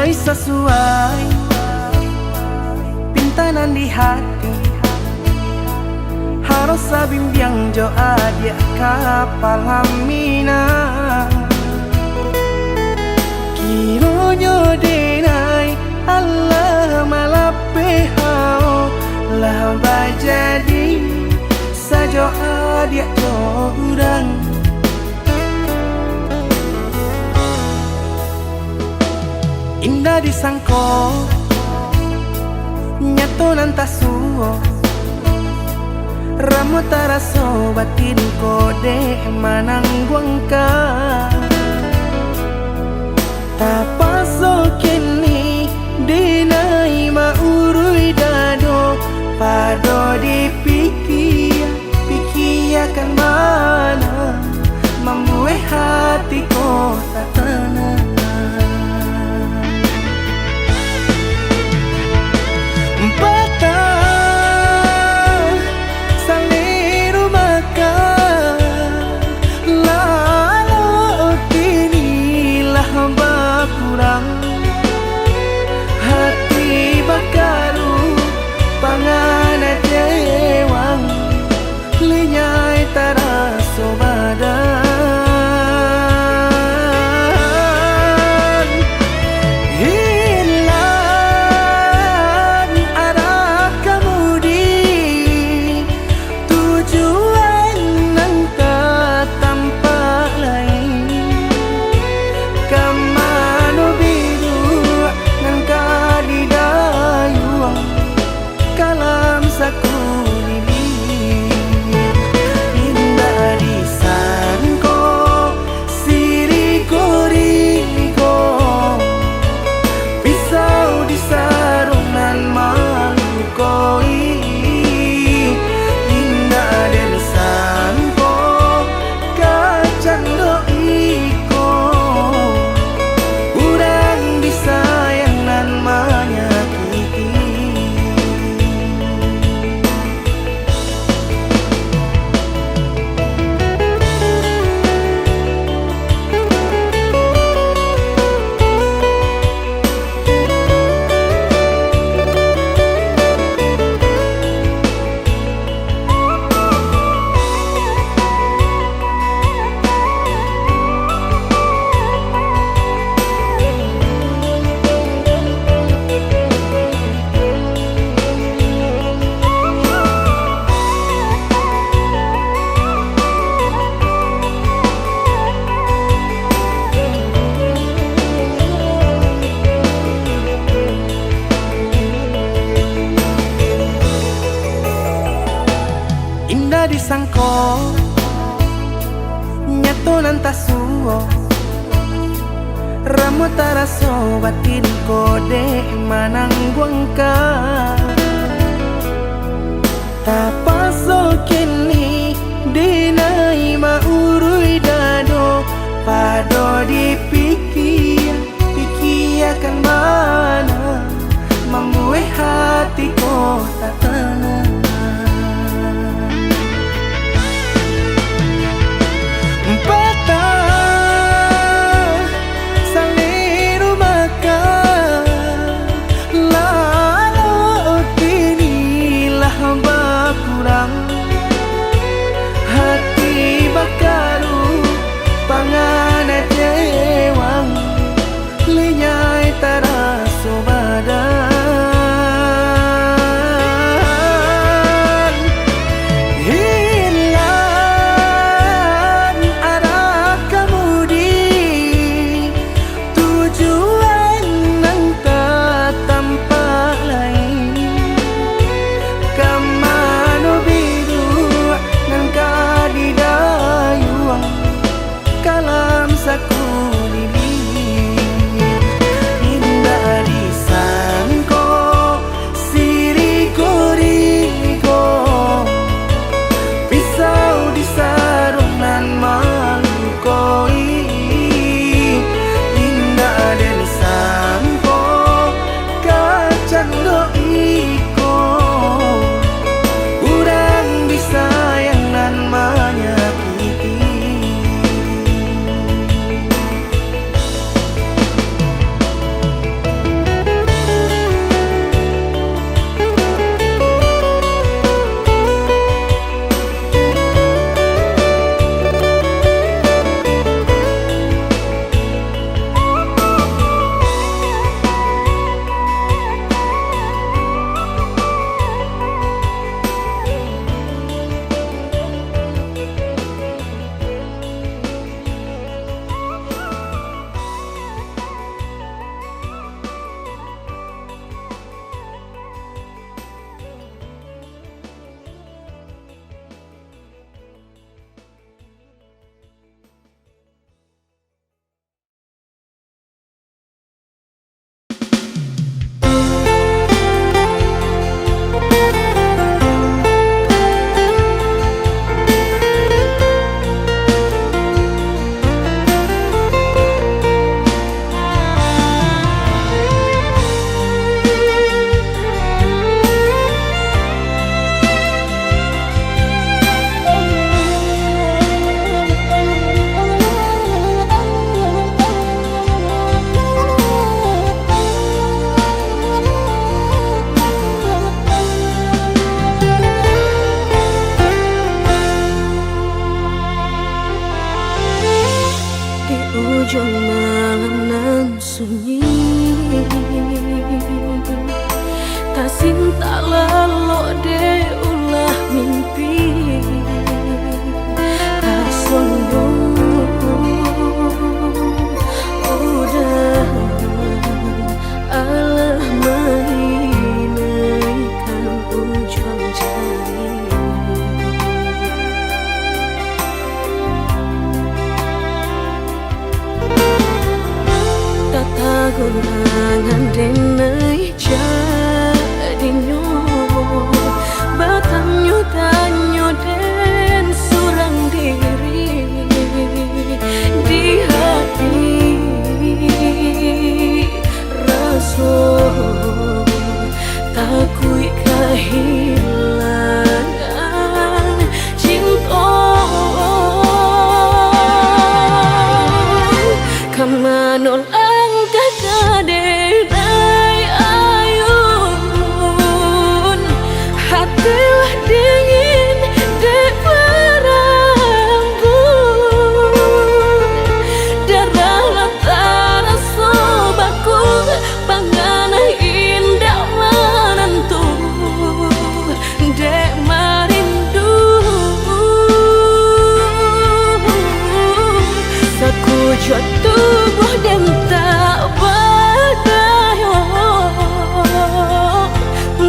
mulai sesuai pintanan di hati. Harus sabimbiang jo adia kapal hamina. Kiro jo denai Allah malape hao lah bajadi sajo adia jo urang. Indah disangko nyato nantasuo ramu taraso batin kode manangguangka. Tapaso kini dinai maurui dado pado pikiakan mana membuat hatiku tak tenang. Hati bakaru pangana dewang lenyai taraso badan. Hilang arah kemudi tujuan nangka tampak lain. Kamano biru nangka di dayuang kalam sakulili. Indah disangko siriko pisau di sarungan malukoi. Indah disangko kacang doiko urang disayangan menyakiti. Indah disangko nyato nantasuo ramu taraso batin kode manangguangka. Tapaso kini dinai maurui dado pado pikiakan mana membuat hatiku tak tenang. Hati bakaru pangana dewang lenyai taraso badan. Hilang arah kemudi tujuan nangka tampak lain. Kamano biru nangka di dayuang kalam sakulili. Indah gunangan denai jadinya batanyo tanyo den surang diri di hati rasa takui kehilangan cinta kamanol ang kakadenay ayun hatilah dingin de perambut darahlah tarasa bakung panganah indah menentu dek marindu sakujud tubuh dan tak berdaya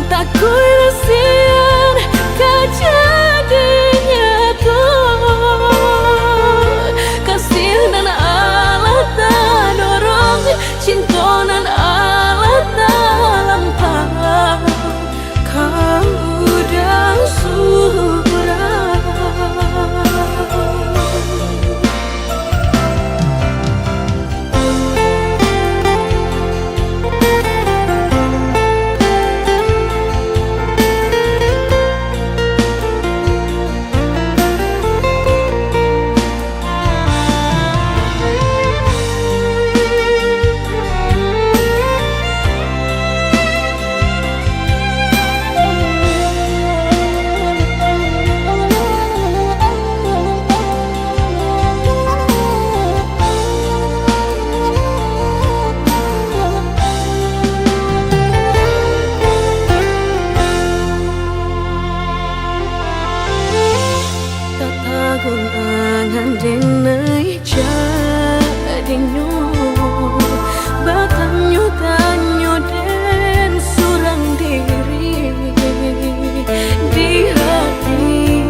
tak kuilasian kejadinya tuh kasih dan Allah tak dorong cinta dan Allah tak lampau kau udah surah. Gunangan denai jadinya batanyo tanyo den surang diri di hati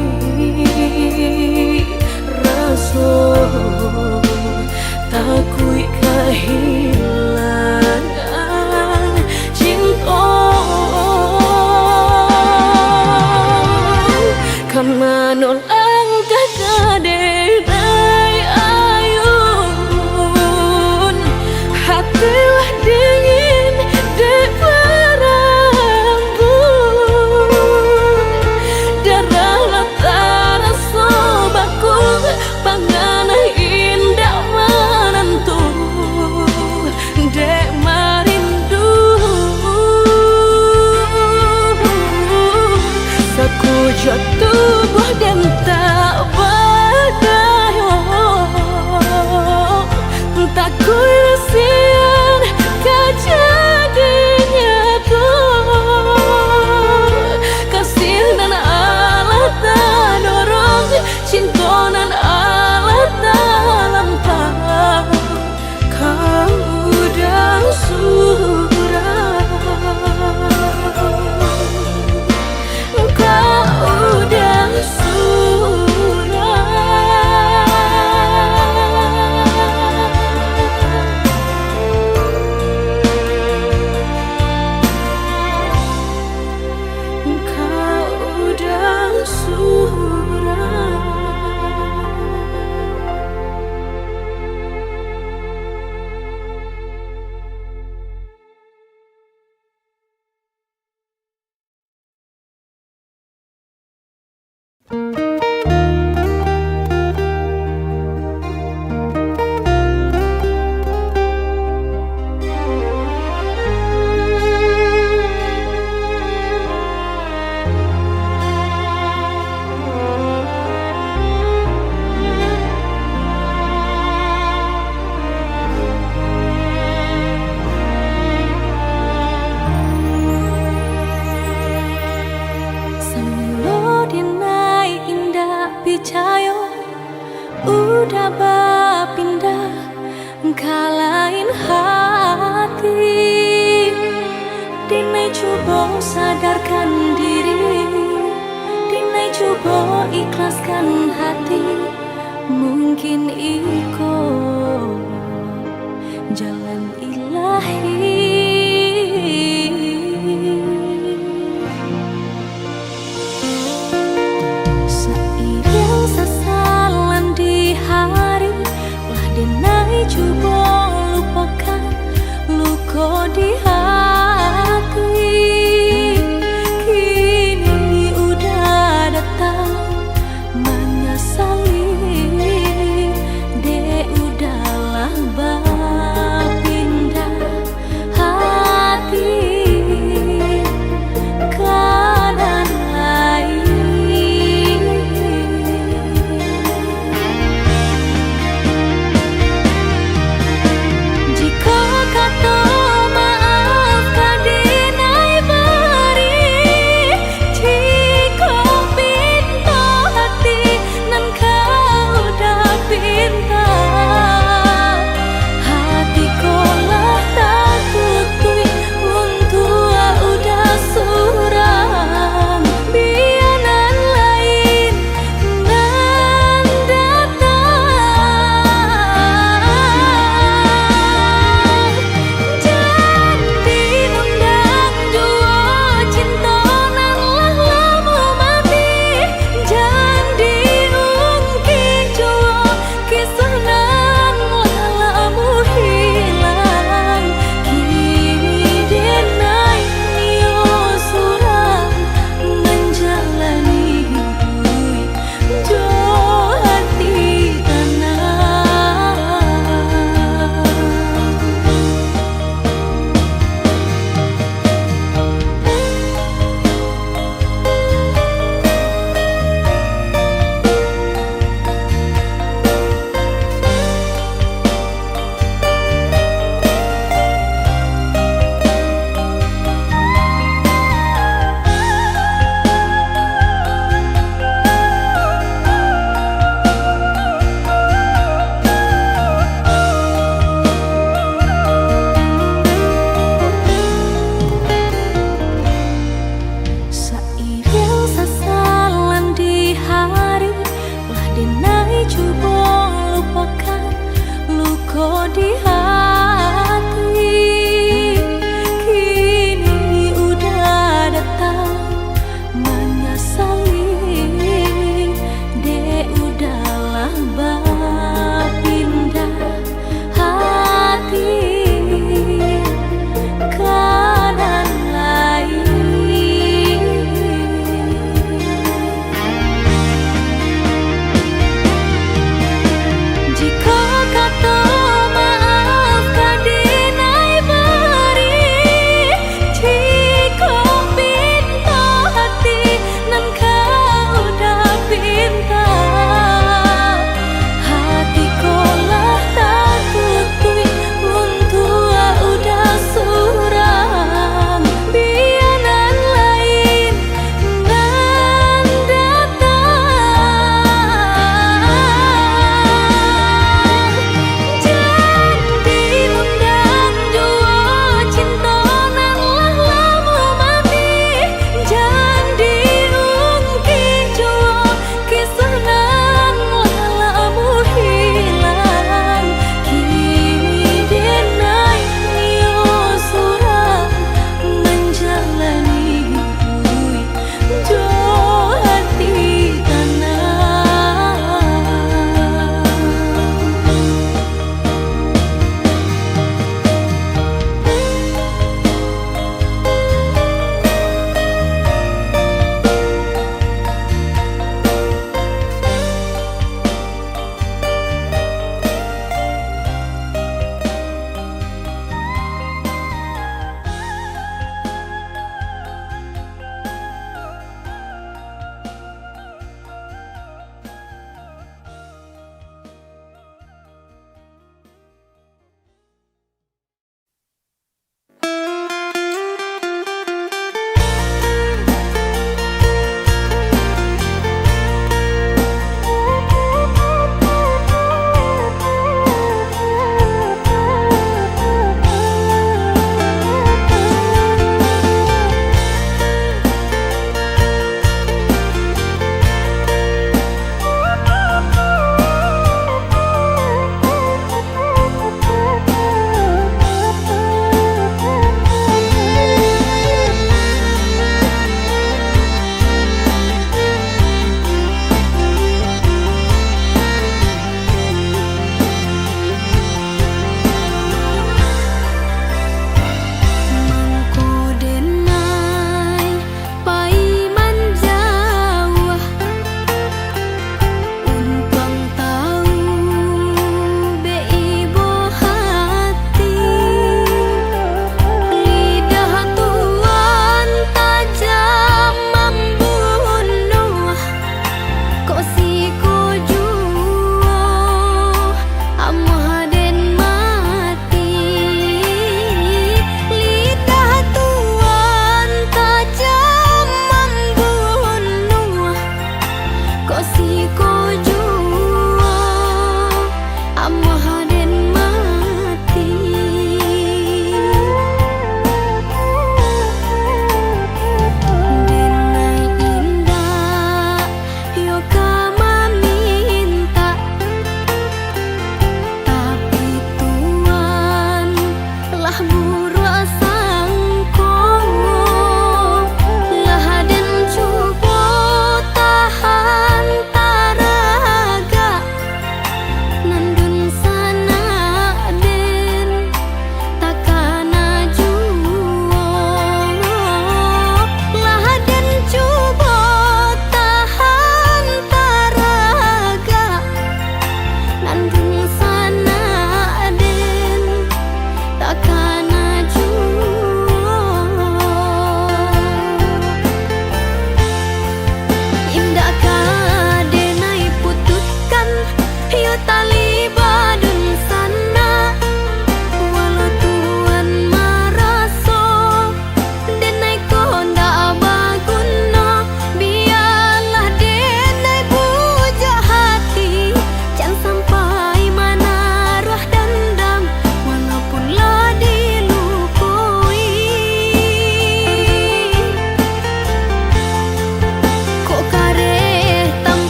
rasa takui kehilangan cinta kamanol denai ayun hatilah dingin de perambut darahlah tarasa bakung panganah indah menentu dek marindu sakujud tubuh dan tak berdaya tak kuilasian kejadinya tuh kasih dan Allah tak dorong cinta dan Allah tak lampau kau udah surah kau udah udah berpindah kalain hati dinai coba sadarkan diri dinai coba ikhlaskan hati mungkin iko jalan ilah di hati, kini udah datang menyesali, dek udahlah berpindah hati kanan lain. Jika kata maaf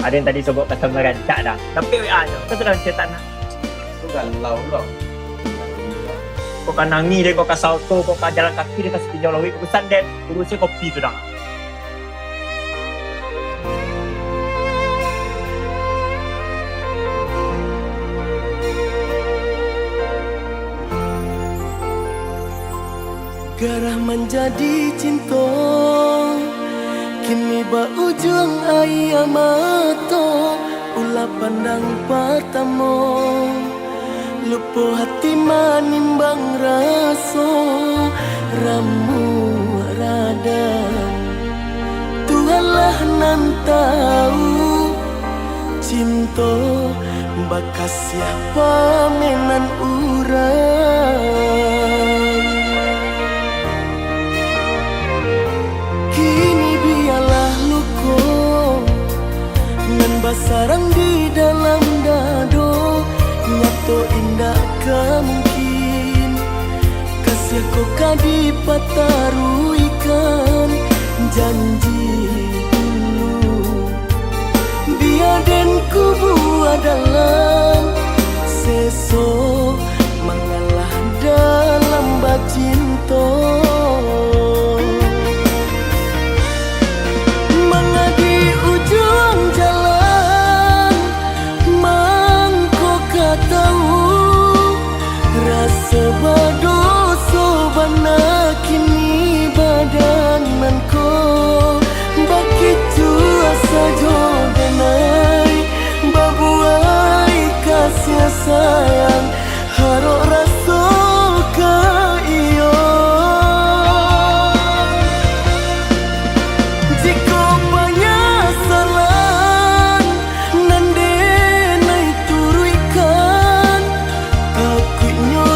Ada yang tadi sobok kata merancak dah. Tapi WA nya. Kau sedang cetak nak. Itu galau loh. Kau kan nangis dia, kau kan salto, kau kan jalan kaki dia kasih pinjau lawik. Kau sandet, urusnya kopi tu dah. Garah menjadi cinta, kini ba ujung ayah mata, ulah pandang pertama, lupa hati manimbang rasa, ramu radam. Tuhanlah nan tahu, cinta bakas siapa menan urang. Kini biarlah luka nan basarang di dalam dado, nyato indah kemungkin kasih kau kadi pataruikan janji dulu. Biar dan kubu dalam seso mengalah dalam bacinta. Sebadoso bana kini badanan ko bakitu asa jodenai babuai kasih sayang harok raso ka iyo. Jika penyesalan nande nai turuikan kakunya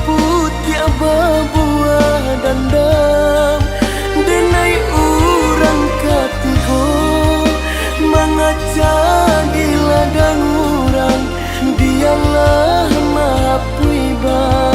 putih buah dandam denai urang katigo mengacang di ladang urang dialah mapui bar.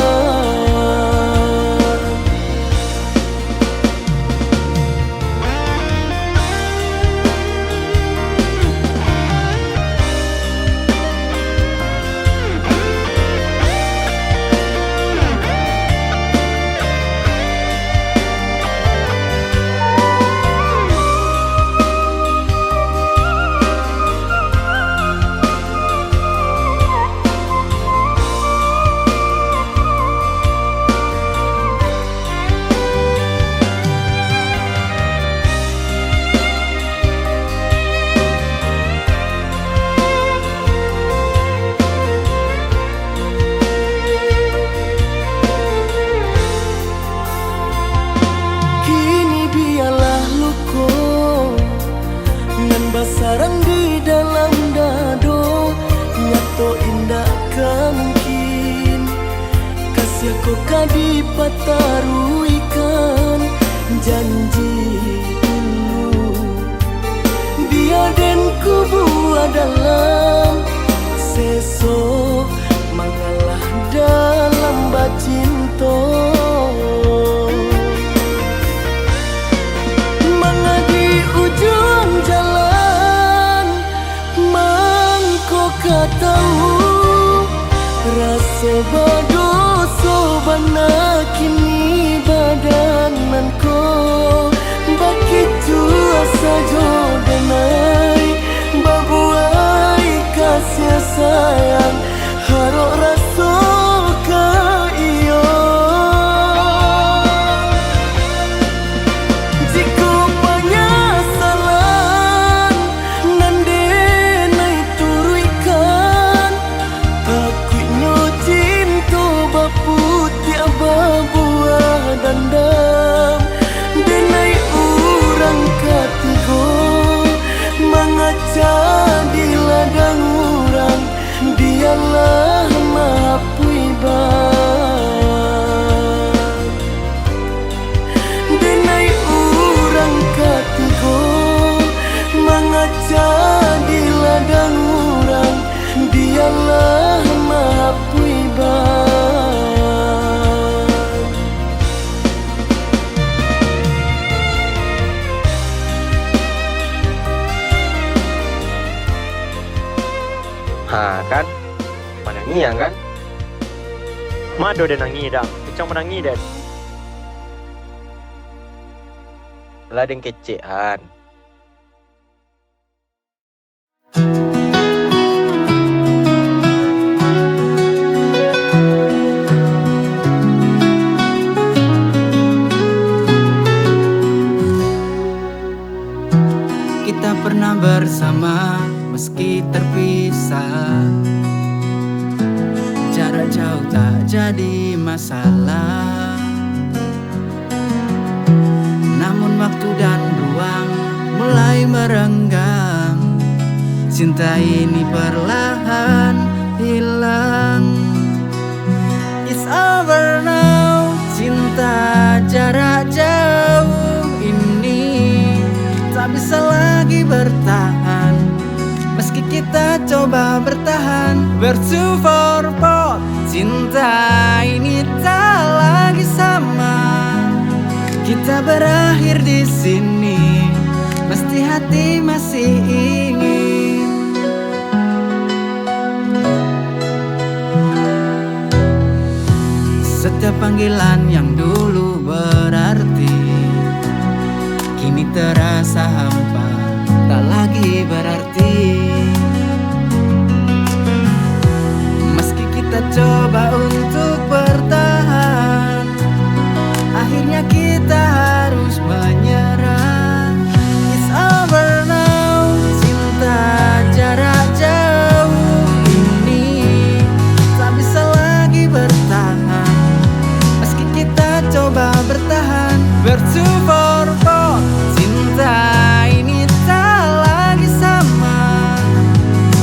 Sarang di dalam dado, nyato indah kemungkin kasih kau kadi pataruikan janji dulu. Biar dan kubu dalam seso mengalah dalam bacinta. Mengadi ujung jalan kau tahu rasa badoso bana kini badanan ko bakitu asa jodenai babuai kasih sayang harok raso ka iyo. Jika penyesalan nande nai turuikan putih abang Manangian kan? Mado dan nangi dah. Kecang menangi dan. Lah deng kecean. Kita pernah bersama meski terpisah. Jarak jauh tak jadi masalah. Namun waktu dan ruang mulai merenggang. Cinta ini perlahan hilang. It's over now. Cinta jarak jauh ini tak bisa lagi bertahan. Meski kita coba bertahan, we're too far apart. Cinta ini tak lagi sama. Kita berakhir di sini, mesti hati masih ingin. Setiap panggilan yang dulu berarti kini terasa hampa, tak lagi berarti. Meski kita coba untuk bertahan, akhirnya kita harus menyerah. It's over now. Cinta jarak jauh ini tak bisa lagi bertahan. Meski kita coba bertahan, we're too far apart. Cinta ini tak lagi sama.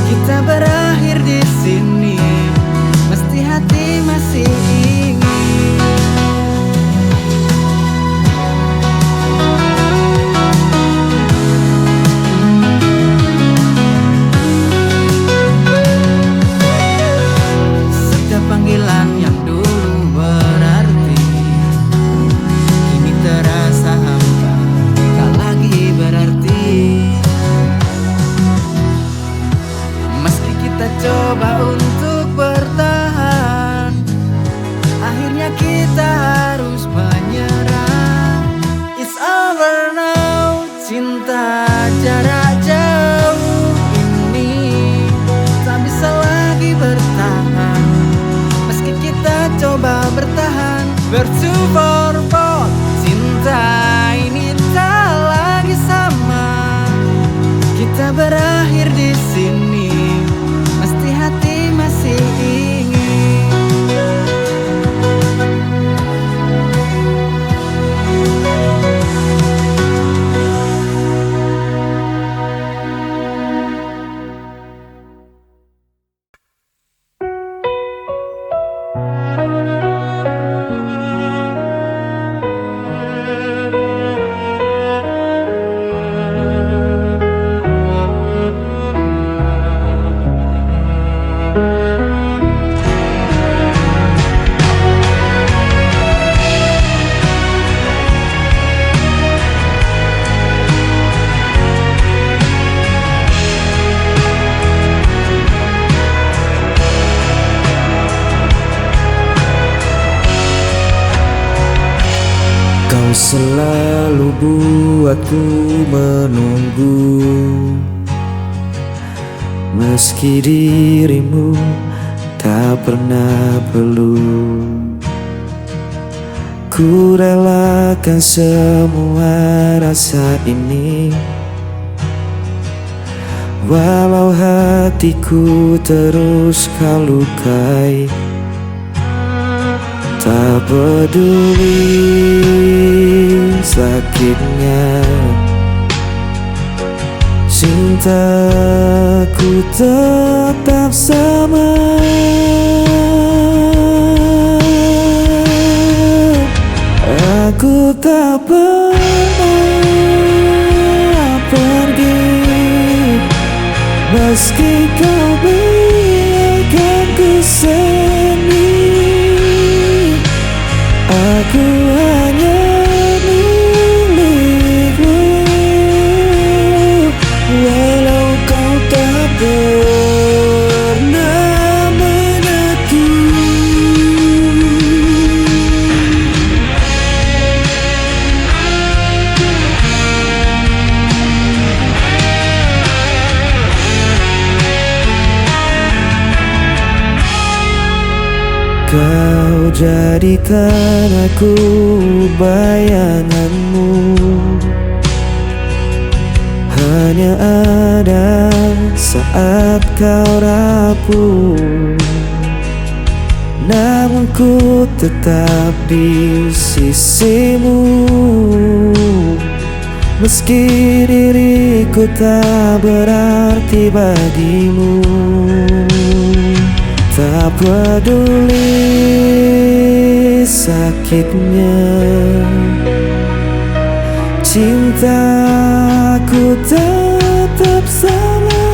Kita berakhir di sini, mesti hati masih ingin. Setiap panggilan yang dulu berarti kini terasa hampa, tak lagi berarti. Meski kita coba untuk bertahan, akhirnya kita harus menyerah. It's over now. Cinta jarak jauh ini tak bisa lagi bertahan. Meski kita coba bertahan, we're too far apart. Cinta ini tak lagi sama. Kita berakhir di sini, mesti hati masih ingin. Kau selalu buatku menunggu, meski dirimu tak pernah perlu. Ku relakan semua rasa ini, walau hatiku terus kau lukai. Tak peduli sakitnya, cintaku tetap sama. Aku tak pernah pergi, meski kau biarkan ku sendiri. Aku hanya milikmu, walau kau tak pernah menjadi Kau jadikan aku bayanganmu, hanya ada saat kau rapuh. Namun ku tetap di sisimu, meski diriku tak berarti bagimu. Tak peduli sakitnya, cintaku tetap sama.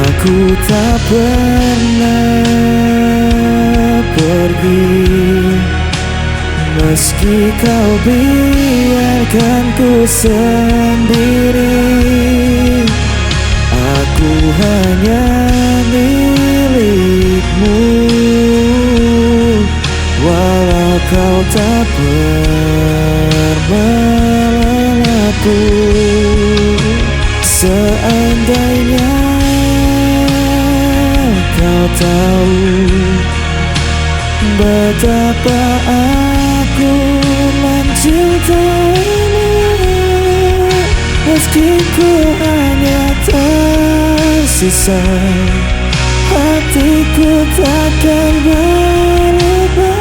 Aku tak pernah pergi, meski kau biarkan ku sendiri. Aku hanya milikmu, walau kau tak pernah aku. Seandainya kau tahu betapa aku mencintaimu, meski ku hanya tersisa, hatiku takkan berubah.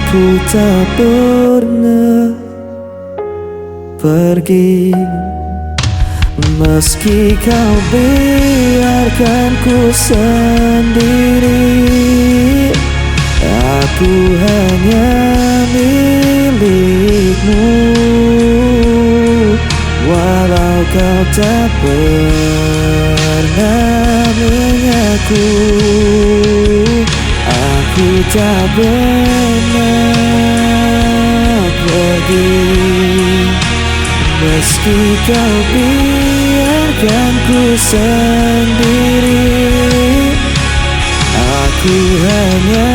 Aku tak pernah pergi, meski kau biarkan ku sendiri. Aku hanya milikmu, walau kau tak pernah mengaku. Aku tak pernah pergi, meski kau biarkan ku sendiri. Aku hanya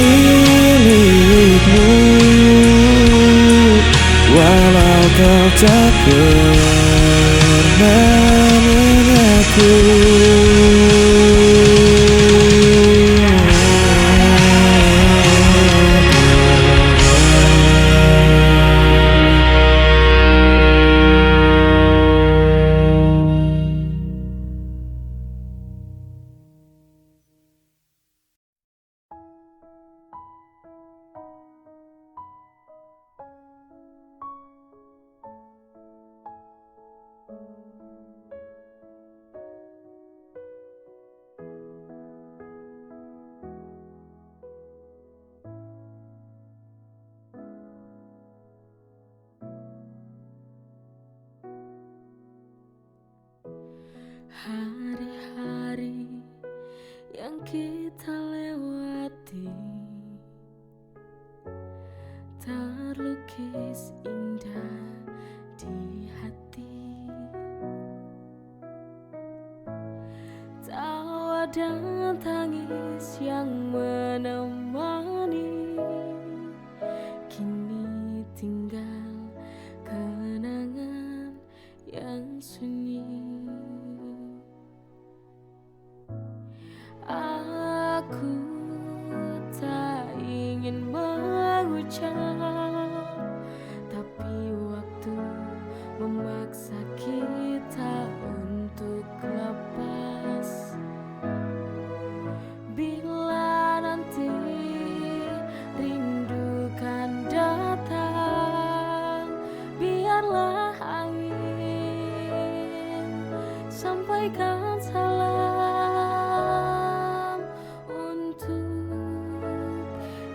milikmu, walau kau tak pernah mengaku. Hari-hari yang kita lewati terlukis indah di hati. Tawa dan tangis yang menemani, kini tinggal kenangan yang sunyi. Aku tak ingin mengucap, tapi waktu memaksa kita untuk lepas. Bila nanti rindu kan datang, biarlah angin sampaikan salam untuk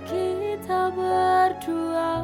kita berdua.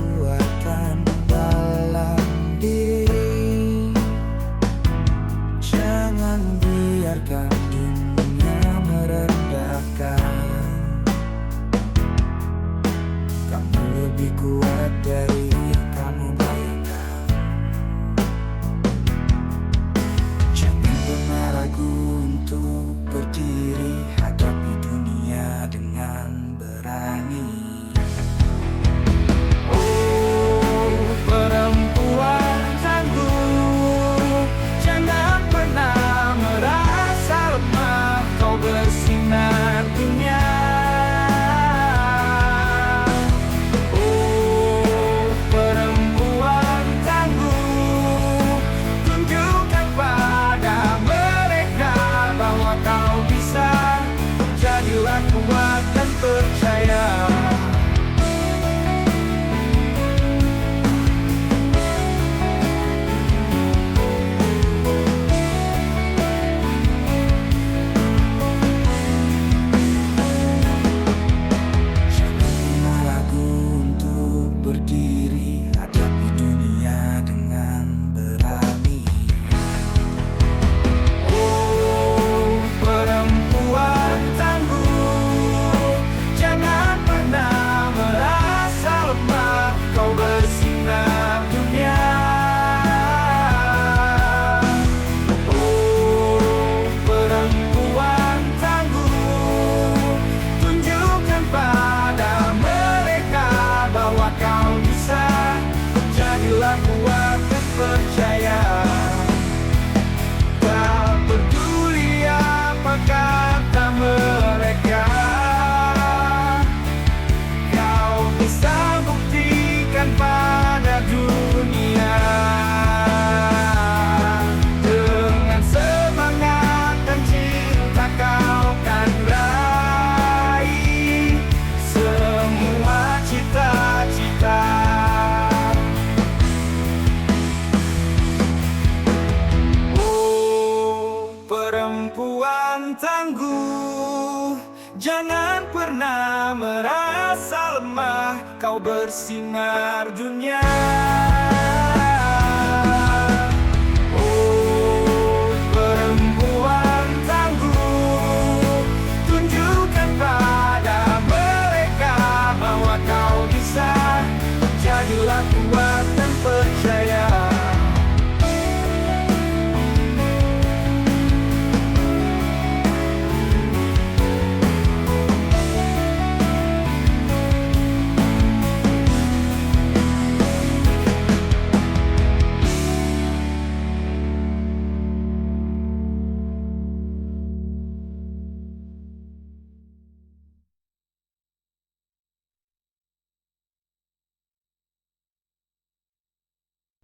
kekuatan dalam diri. Jangan biarkan dunia merendahkan. Kamu lebih kuat dari kamu bayangkan. Jangan pernah ragu untuk berdiri, hadapi dunia dengan berani. Oh, perempuan tangguh, jangan pernah merasa lemah, kau bersinar dunia. Oh, perempuan tangguh, tunjukkan pada mereka bahwa kau bisa. Jadilah kuat dan percaya. Jangan pernah ragu untuk berdiri, hadapi dunia dengan berani. Oh, perempuan tangguh, jangan pernah merasa lemah, kau bersinar dunia. Oh, perempuan tangguh, tunjukkan pada mereka bahwa kau bisa. Jadilah kuat dan percaya. Tak peduli apa kata mereka, kau bisa buktikan pada dunia. Dengan semangat dan cinta kau kan raih semua cita-cita. Oh, perempuan tangguh, jangan pernah merasa lemah, kau bersinar dunia. Oh, perempuan tangguh, tunjukkan pada mereka bahwa kau bisa. Jadilah kuat